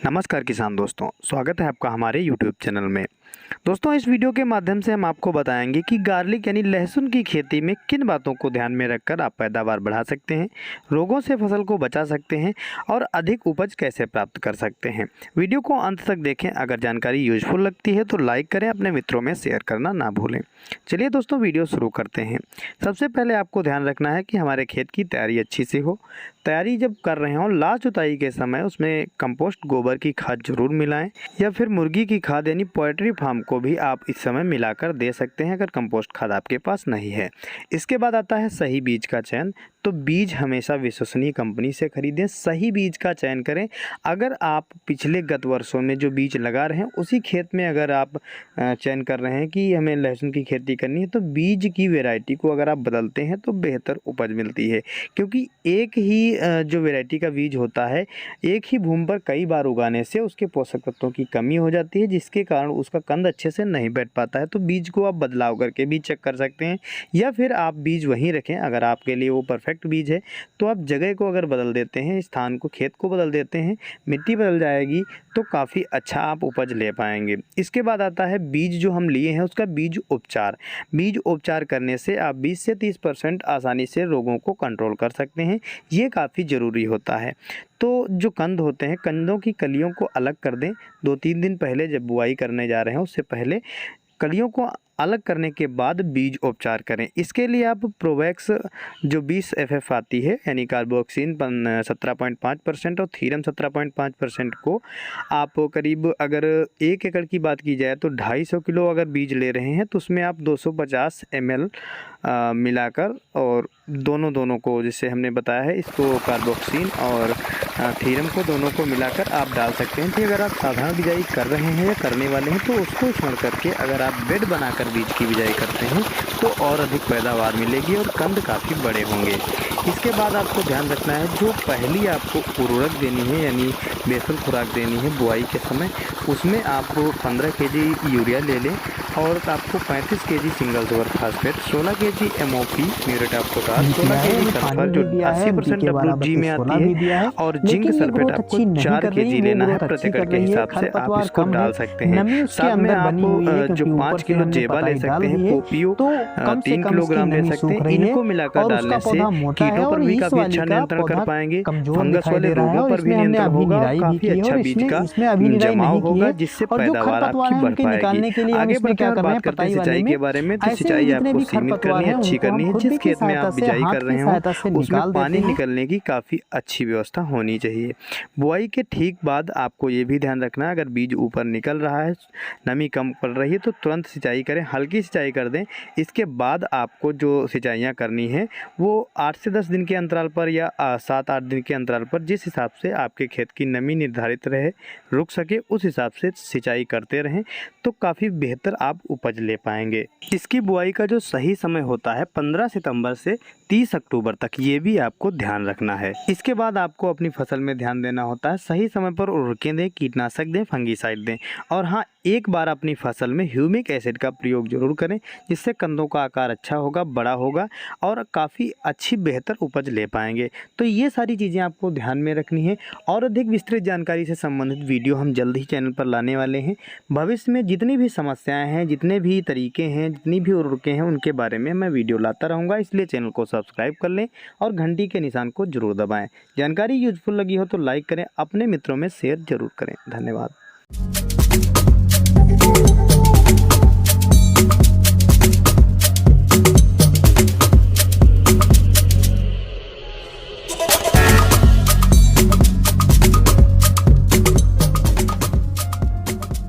नमस्कार किसान दोस्तों, स्वागत है आपका हमारे YouTube चैनल में। दोस्तों, इस वीडियो के माध्यम से हम आपको बताएंगे कि गार्लिक यानी लहसुन की खेती में किन बातों को ध्यान में रखकर आप पैदावार बढ़ा सकते हैं, रोगों से फसल को बचा सकते हैं और अधिक उपज कैसे प्राप्त कर सकते हैं। वीडियो को अंत तक देखें। अगर जानकारी यूजफुल लगती है तो लाइक करें, अपने मित्रों में शेयर करना ना भूलें। चलिए दोस्तों, वीडियो शुरू करते हैं। सबसे पहले आपको ध्यान रखना है कि हमारे खेत की तैयारी अच्छी से हो। तैयारी जब कर रहे हों, लास्ट जुताई के समय उसमें कंपोस्ट गोबर की खाद जरूर मिलाएं या फिर मुर्गी की खाद यानी पोल्ट्री फार्म को भी आप इस समय मिलाकर दे सकते हैं अगर कंपोस्ट खाद आपके पास नहीं है। इसके बाद आता है सही बीज का चयन। तो बीज हमेशा विश्वसनीय कंपनी से खरीदें, सही बीज का चयन करें। अगर आप पिछले गत वर्षों में जो बीज लगा रहे हैं उसी खेत में अगर आप चयन कर रहे हैं कि हमें लहसुन की खेती करनी है, तो बीज की वैरायटी को अगर आप बदलते हैं तो बेहतर उपज मिलती है। क्योंकि एक ही जो वैरायटी का बीज होता है, एक ही भूमि पर कई बार उगाने से उसके पोषक तत्वों की कमी हो जाती है, जिसके कारण उसका कंद अच्छे से नहीं बैठ पाता है। तो बीज को आप बदलाव करके भी चेक कर सकते हैं, या फिर आप बीज वहीं रखें। अगर आपके लिए वो परफेक्ट बीज है तो आप जगह को अगर बदल देते हैं, स्थान को, खेत को बदल देते हैं, मिट्टी बदल जाएगी तो काफ़ी अच्छा आप उपज ले पाएंगे। इसके बाद आता है बीज जो हम लिए हैं उसका बीज उपचार। बीज उपचार करने से आप 20 से 30% आसानी से रोगों को कंट्रोल कर सकते हैं। ये काफ़ी ज़रूरी होता है। तो जो कंद होते हैं, कंदों की कलियों को अलग कर दें। 2-3 दिन पहले जब बुआई करने जा रहे हैं उससे पहले कलियों को अलग करने के बाद बीज उपचार करें। इसके लिए आप प्रोवैक्स जो 20 FF आती है यानी कार्बोक्सिन 17.5% और थीरम 17.5% को आप करीब, अगर 1 एकड़ की बात की जाए तो 250 किलो अगर बीज ले रहे हैं तो उसमें आप 250 ml मिलाकर, और दोनों को जैसे हमने बताया है, इसको कार्बोक्सिन और थीरम को दोनों को मिलाकर आप डाल सकते हैं। कि अगर आप साधारण बिजाई कर रहे हैं या करने वाले हैं तो उसको छोड़ करके अगर आप बेड बनाकर बीज की बिजाई करते हैं तो और अधिक पैदावार मिलेगी और कंद काफ़ी बड़े होंगे। इसके बाद आपको ध्यान रखना है, जो पहली आपको उर्वरक देनी है यानी बेसल खुराक देनी है बुआई के समय, उसमें आप 15 kg यूरिया ले लें और आपको 35 kg single super phosphate, 16 kg MOP muriate of potash, 16 kg sulphur जो 80% WG में आती है, और जिंक सल्फेट आपको 4 kg लेना है। प्रति एकड़ के हिसाब से आप इसको डाल सकते हैं। साथ में आप जो 5 किलो जेबा ले सकते हैं, कोपियो 3 किलोग्राम ले सकते हैं। इनको मिलाकर डालने से कीटों पर भी काफी अच्छा नियंत्रण कर पाएंगे, फंगस वाले रोगों पर भी नियंत्रण होगा, काफी अच्छा बीज का जमाव होगा, जिससे पैदावार आपकी बढ़ पाएगी। आगे बढ़कर और बात करते हैं सिंचाई के बारे में। तो सिंचाई आपको सीमित करनी है, अच्छी करनी है। जिस खेत में आप बिजाई कर रहे हो उसमें पानी निकलने की काफ़ी अच्छी व्यवस्था होनी चाहिए। बुआई के ठीक बाद आपको ये भी ध्यान रखना है, अगर बीज ऊपर निकल रहा है, नमी कम पड़ रही है तो तुरंत सिंचाई करें, हल्की सिंचाई कर दें। इसके बाद आपको जो सिंचाइयाँ करनी है वो 8 से 10 दिन के अंतराल पर या 7-8 दिन के अंतराल पर, जिस हिसाब से आपके खेत की नमी निर्धारित रहे, रुक सके, उस हिसाब से सिंचाई करते रहें तो काफ़ी बेहतर आप उपज ले पाएंगे। इसकी बुआई का जो सही समय होता है 15 सितंबर से 30 अक्टूबर तक, ये भी आपको ध्यान रखना है। इसके बाद आपको अपनी फसल में ध्यान देना होता है, सही समय पर उर्वरकें दें, कीटनाशक दें, फंगीसाइड दें, और हाँ, एक बार अपनी फसल में ह्यूमिक एसिड का प्रयोग जरूर करें, जिससे कंदों का आकार अच्छा होगा, बड़ा होगा और काफ़ी अच्छी बेहतर उपज ले पाएंगे। तो ये सारी चीज़ें आपको ध्यान में रखनी है, और अधिक विस्तृत जानकारी से संबंधित वीडियो हम जल्द ही चैनल पर लाने वाले हैं। भविष्य में जितनी भी समस्याएं हैं, जितने भी तरीके हैं, जितनी भी उर्वरकें हैं, उनके बारे में मैं वीडियो लाता रहूँगा। इसलिए चैनल को सब्सक्राइब कर लें और घंटी के निशान को जरूर दबाएँ। जानकारी यूजफुल लगी हो तो लाइक करें, अपने मित्रों में शेयर जरूर करें। धन्यवाद।